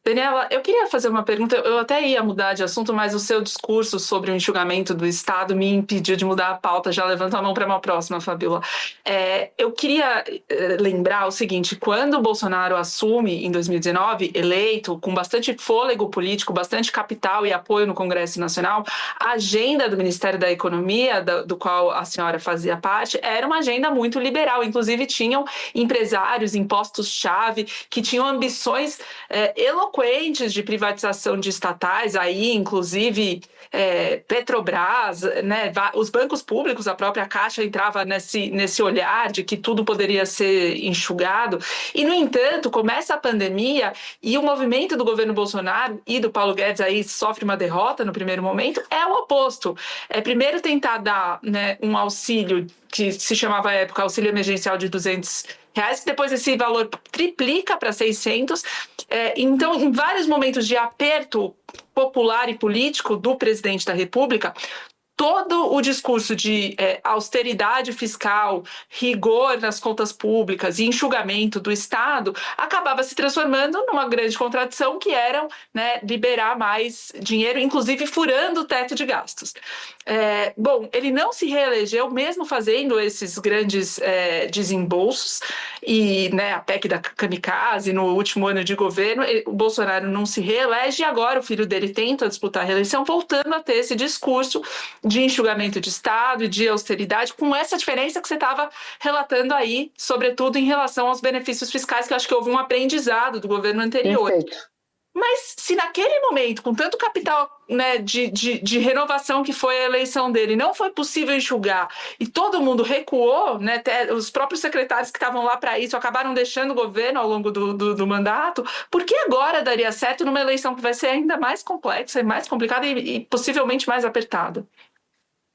Daniela, eu queria fazer uma pergunta. Eu até ia mudar de assunto, mas o seu discurso sobre o enxugamento do Estado me impediu de mudar a pauta. Já levanto a mão para uma próxima, Fabiola. Eu queria lembrar o seguinte: quando o Bolsonaro assume em 2019, eleito, com bastante fôlego político, bastante capital e apoio no Congresso Nacional, a agenda do Ministério da Economia, do qual a senhora fazia parte, era uma agenda muito liberal. Inclusive, tinham empresários em postos-chave que tinham ambições eloquentes de privatização de estatais, aí inclusive Petrobras, né, os bancos públicos, a própria Caixa entrava nesse olhar de que tudo poderia ser enxugado. E, no entanto, começa a pandemia e o movimento do governo Bolsonaro e do Paulo Guedes aí sofre uma derrota no primeiro momento, é o oposto. Primeiro tentar dar, né, um auxílio que se chamava à época auxílio emergencial de R$ 200, que depois esse valor triplica para 600. Então, em vários momentos de aperto popular e político do presidente da República, todo o discurso de austeridade fiscal, rigor nas contas públicas e enxugamento do Estado acabava se transformando numa grande contradição, que era, né, liberar mais dinheiro, inclusive furando o teto de gastos. Bom, ele não se reelegeu, mesmo fazendo esses grandes desembolsos, e, né, a PEC da Kamikaze, no último ano de governo, o Bolsonaro não se reelege, e agora o filho dele tenta disputar a reeleição, voltando a ter esse discurso de enxugamento de Estado e de austeridade, com essa diferença que você estava relatando aí, sobretudo em relação aos benefícios fiscais, que eu acho que houve um aprendizado do governo anterior. Perfeito. Mas se naquele momento, com tanto capital, né, de renovação que foi a eleição dele, não foi possível enxugar e todo mundo recuou, né, até os próprios secretários que estavam lá para isso acabaram deixando o governo ao longo do mandato, por que agora daria certo numa eleição que vai ser ainda mais complexa, mais complicada e possivelmente mais apertada?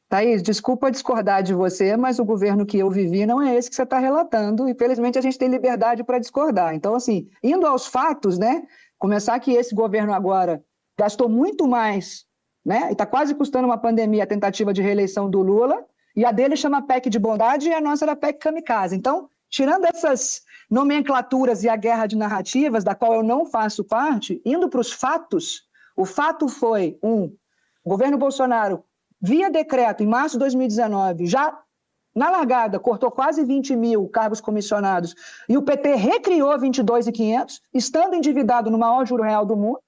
Thaís, desculpa discordar de você, mas o governo que eu vivi não é esse que você está relatando, e felizmente a gente tem liberdade para discordar. Então, assim, indo aos fatos, né, começar que esse governo agora gastou muito mais, né, e está quase custando uma pandemia a tentativa de reeleição do Lula, e a dele chama PEC de bondade e a nossa era PEC kamikaze. Então, tirando essas nomenclaturas e a guerra de narrativas, da qual eu não faço parte, indo para os fatos, o fato foi, o governo Bolsonaro, via decreto, em março de 2019, já na largada, cortou quase 20 mil cargos comissionados, e o PT recriou 22.500, estando endividado no maior juro real do mundo,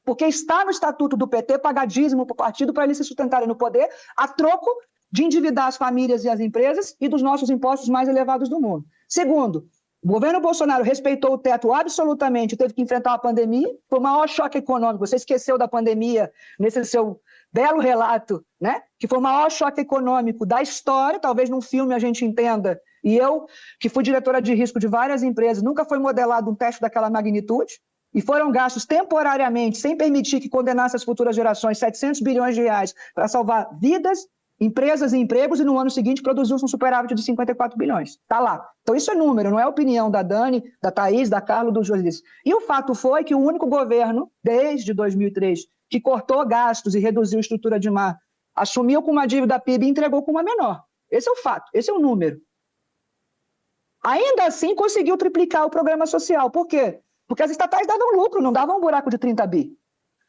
porque está no estatuto do PT pagar dízimo para o partido para eles se sustentarem no poder, a troco de endividar as famílias e as empresas e dos nossos impostos mais elevados do mundo. Segundo, o governo Bolsonaro respeitou o teto absolutamente, teve que enfrentar uma pandemia, foi o maior choque econômico. Você esqueceu da pandemia nesse seu belo relato, né? Que foi o maior choque econômico da história, talvez num filme a gente entenda, e eu, que fui diretora de risco de várias empresas, nunca foi modelado um teste daquela magnitude, e foram gastos temporariamente, sem permitir que condenasse as futuras gerações, 700 bilhões de reais para salvar vidas, empresas e empregos, e no ano seguinte produziu-se um superávit de 54 bilhões. Está lá. Então isso é número, não é opinião da Dani, da Thaís, da Carla, do José. E o fato foi que o único governo, desde 2003, que cortou gastos e reduziu a estrutura de mar, assumiu com uma dívida PIB e entregou com uma menor. Esse é o fato, esse é o número. Ainda assim, conseguiu triplicar o programa social. Por quê? Porque as estatais davam lucro, não davam um buraco de 30 bi.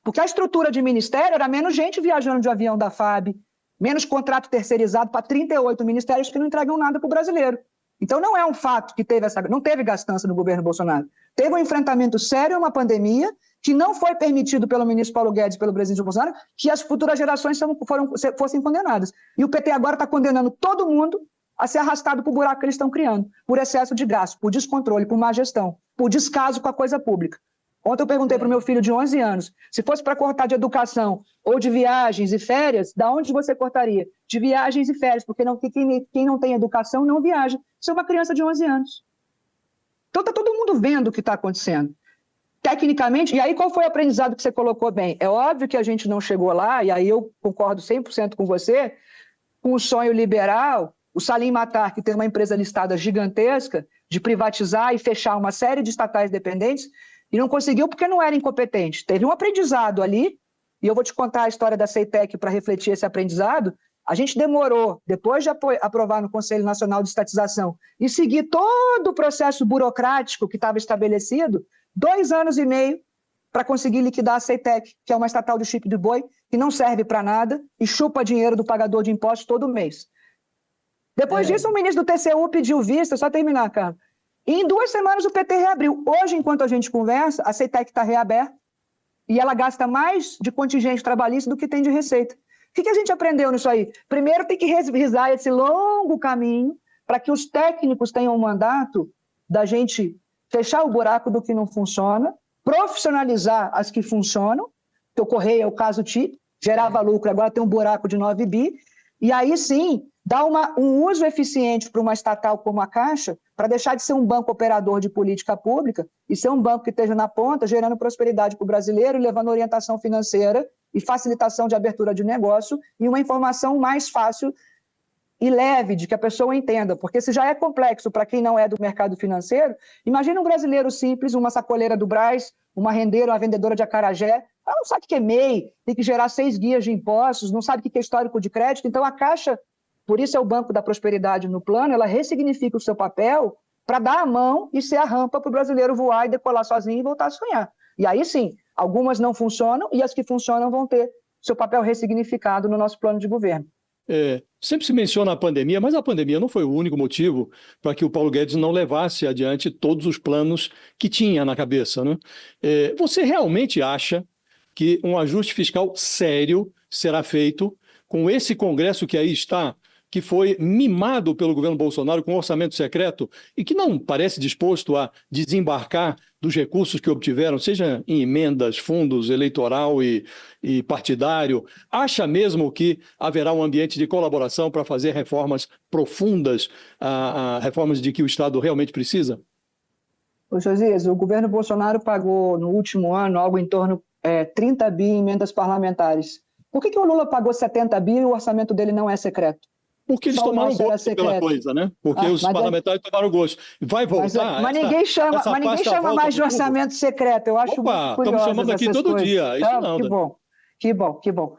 Porque a estrutura de ministério era menos gente viajando de avião da FAB, menos contrato terceirizado para 38 ministérios que não entregam nada para o brasileiro. Então não é um fato que não teve gastança no governo Bolsonaro. Teve um enfrentamento sério a uma pandemia que não foi permitido pelo ministro Paulo Guedes, pelo presidente Bolsonaro, que as futuras gerações fossem condenadas. E o PT agora está condenando todo mundo a ser arrastado para o buraco que eles estão criando, por excesso de gasto, por descontrole, por má gestão, por descaso com a coisa pública. Ontem eu perguntei para o meu filho de 11 anos, se fosse para cortar de educação ou de viagens e férias, da onde você cortaria? De viagens e férias, porque quem não tem educação não viaja. Isso é uma criança de 11 anos. Então está todo mundo vendo o que está acontecendo. Tecnicamente, e aí qual foi o aprendizado que você colocou bem? É óbvio que a gente não chegou lá, e aí eu concordo 100% com você, com o sonho liberal, o Salim Matar, que tem uma empresa listada gigantesca, de privatizar e fechar uma série de estatais dependentes, e não conseguiu porque não era incompetente. Teve um aprendizado ali, e eu vou te contar a história da CEITEC para refletir esse aprendizado. A gente demorou, depois de aprovar no Conselho Nacional de Estatização e seguir todo o processo burocrático que estava estabelecido, 2 anos e meio para conseguir liquidar a CETEC, que é uma estatal de chip de boi, que não serve para nada e chupa dinheiro do pagador de impostos todo mês. Depois disso, o ministro do TCU pediu vista, só terminar, Carlos. E em 2 semanas o PT reabriu. Hoje, enquanto a gente conversa, a CETEC está reaberta e ela gasta mais de contingente trabalhista do que tem de receita. O que a gente aprendeu nisso aí? Primeiro, tem que revisar esse longo caminho para que os técnicos tenham um mandato da gente fechar o buraco do que não funciona, profissionalizar as que funcionam, que o Correia é o caso TIP, gerava lucro, agora tem um buraco de 9 bi, e aí sim, dar um uso eficiente para uma estatal como a Caixa, para deixar de ser um banco operador de política pública e ser um banco que esteja na ponta, gerando prosperidade para o brasileiro, levando orientação financeira e facilitação de abertura de negócio e uma informação mais fácil e leve, de que a pessoa entenda, porque se já é complexo para quem não é do mercado financeiro, imagina um brasileiro simples, uma sacoleira do Brás, uma rendeira, uma vendedora de acarajé, ela não sabe o que é MEI, tem que gerar 6 guias de impostos, não sabe o que é histórico de crédito, então a Caixa, por isso é o Banco da Prosperidade no plano, ela ressignifica o seu papel para dar a mão e ser a rampa para o brasileiro voar e decolar sozinho e voltar a sonhar. E aí sim, algumas não funcionam e as que funcionam vão ter seu papel ressignificado no nosso plano de governo. Sempre se menciona a pandemia, mas a pandemia não foi o único motivo para que o Paulo Guedes não levasse adiante todos os planos que tinha na cabeça, né? Você realmente acha que um ajuste fiscal sério será feito com esse Congresso que aí está, que foi mimado pelo governo Bolsonaro com orçamento secreto e que não parece disposto a desembarcar dos recursos que obtiveram, seja em emendas, fundos eleitoral e partidário? Acha mesmo que haverá um ambiente de colaboração para fazer reformas profundas, reformas de que o Estado realmente precisa? Ô, Josias, o governo Bolsonaro pagou no último ano algo em torno de 30 bi em emendas parlamentares. Por que o Lula pagou 70 bi e o orçamento dele não é secreto? Porque eles tomaram gosto pela coisa, né? Porque os parlamentares tomaram gosto. Vai voltar? Mas ninguém chama mais de orçamento secreto. Eu acho muito curioso. Estamos chamando aqui todo dia. Isso não, que bom.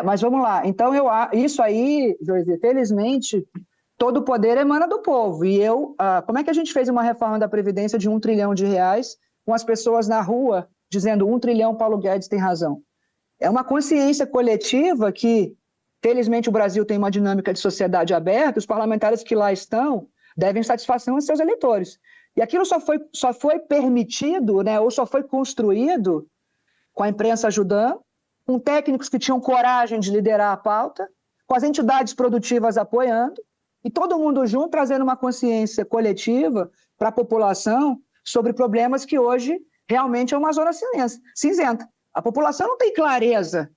Mas vamos lá. Então, isso aí, José, felizmente, todo o poder emana do povo. E como é que a gente fez uma reforma da Previdência de R$1 trilhão com as pessoas na rua dizendo 1 trilhão, Paulo Guedes tem razão? É uma consciência coletiva que, felizmente, o Brasil tem uma dinâmica de sociedade aberta, os parlamentares que lá estão devem satisfação aos seus eleitores. E aquilo só foi permitido, né, ou só foi construído com a imprensa ajudando, com técnicos que tinham coragem de liderar a pauta, com as entidades produtivas apoiando, e todo mundo junto trazendo uma consciência coletiva para a população sobre problemas que hoje realmente é uma zona cinzenta. A população não tem clareza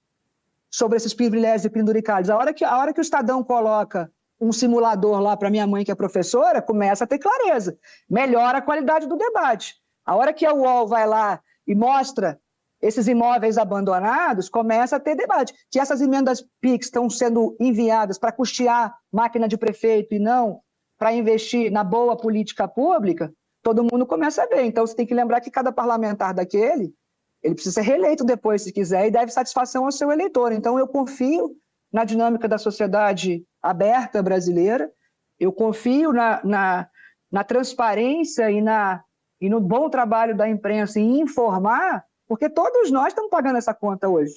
sobre esses privilégios e penduricalhos. A hora que o Estadão coloca um simulador lá para minha mãe, que é professora, começa a ter clareza. Melhora a qualidade do debate. A hora que a UOL vai lá e mostra esses imóveis abandonados, começa a ter debate. Que essas emendas PIX estão sendo enviadas para custear máquina de prefeito e não para investir na boa política pública, todo mundo começa a ver. Então, você tem que lembrar que cada parlamentar daquele, ele precisa ser reeleito depois, se quiser, e deve satisfação ao seu eleitor. Então, eu confio na dinâmica da sociedade aberta brasileira, eu confio na transparência e no bom trabalho da imprensa em informar, porque todos nós estamos pagando essa conta hoje.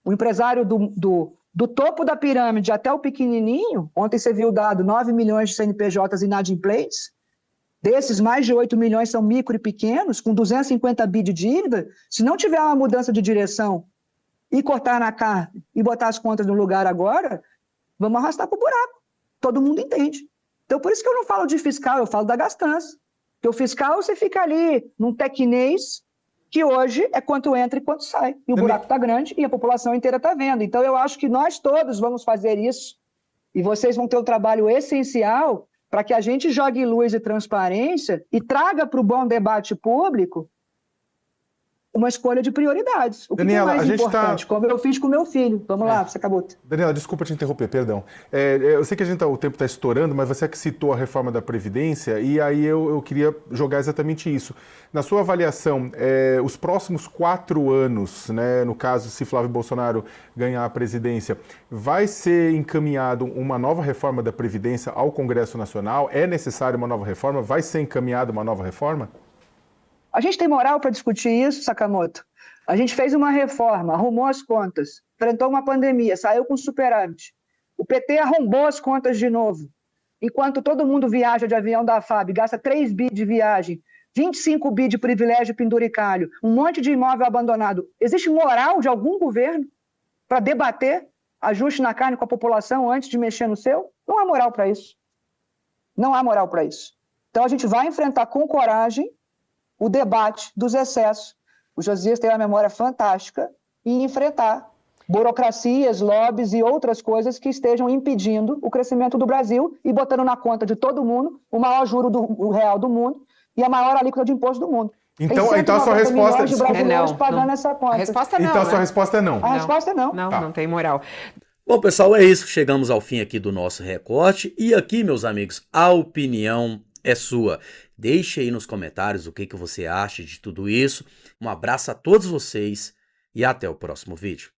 O empresário do topo da pirâmide até o pequenininho, ontem você viu o dado, 9 milhões de CNPJs inadimplentes, desses, mais de 8 milhões são micro e pequenos, com 250 bi de dívida. Se não tiver uma mudança de direção e cortar na carne e botar as contas no lugar agora, vamos arrastar para o buraco. Todo mundo entende. Então, por isso que eu não falo de fiscal, eu falo da gastança. Porque o fiscal, você fica ali num tequinês que hoje é quanto entra e quanto sai. E o buraco está grande e a população inteira está vendo. Então, eu acho que nós todos vamos fazer isso e vocês vão ter um trabalho essencial para que a gente jogue luz e transparência e traga para o bom debate público uma escolha de prioridades. O que Daniela, é mais importante, como eu fiz com meu filho. Vamos lá, você acabou. Daniela, desculpa te interromper, perdão. Eu sei que o tempo está estourando, mas você que citou a reforma da Previdência, e aí eu queria jogar exatamente isso. Na sua avaliação, os próximos 4 anos, né, no caso, se Flávio Bolsonaro ganhar a presidência, vai ser encaminhado uma nova reforma da Previdência ao Congresso Nacional? É necessária uma nova reforma? Vai ser encaminhada uma nova reforma? A gente tem moral para discutir isso, Sakamoto? A gente fez uma reforma, arrumou as contas, enfrentou uma pandemia, saiu com superávit. O PT arrombou as contas de novo. Enquanto todo mundo viaja de avião da FAB, gasta 3 bi de viagem, 25 bi de privilégio penduricalho, um monte de imóvel abandonado. Existe moral de algum governo para debater ajuste na carne com a população antes de mexer no seu? Não há moral para isso. Não há moral para isso. Então a gente vai enfrentar com coragem o debate dos excessos. O Josias tem uma memória fantástica e enfrentar burocracias, lobbies e outras coisas que estejam impedindo o crescimento do Brasil e botando na conta de todo mundo o maior juro real do mundo e a maior alíquota de imposto do mundo. Então a sua resposta é não. Pagando essa conta. A resposta é não. Então a sua resposta é não. A resposta é não. Não tem moral. Bom, pessoal, é isso. Chegamos ao fim aqui do nosso recorte. E aqui, meus amigos, a opinião é sua. Deixe aí nos comentários o que você acha de tudo isso. Um abraço a todos vocês e até o próximo vídeo.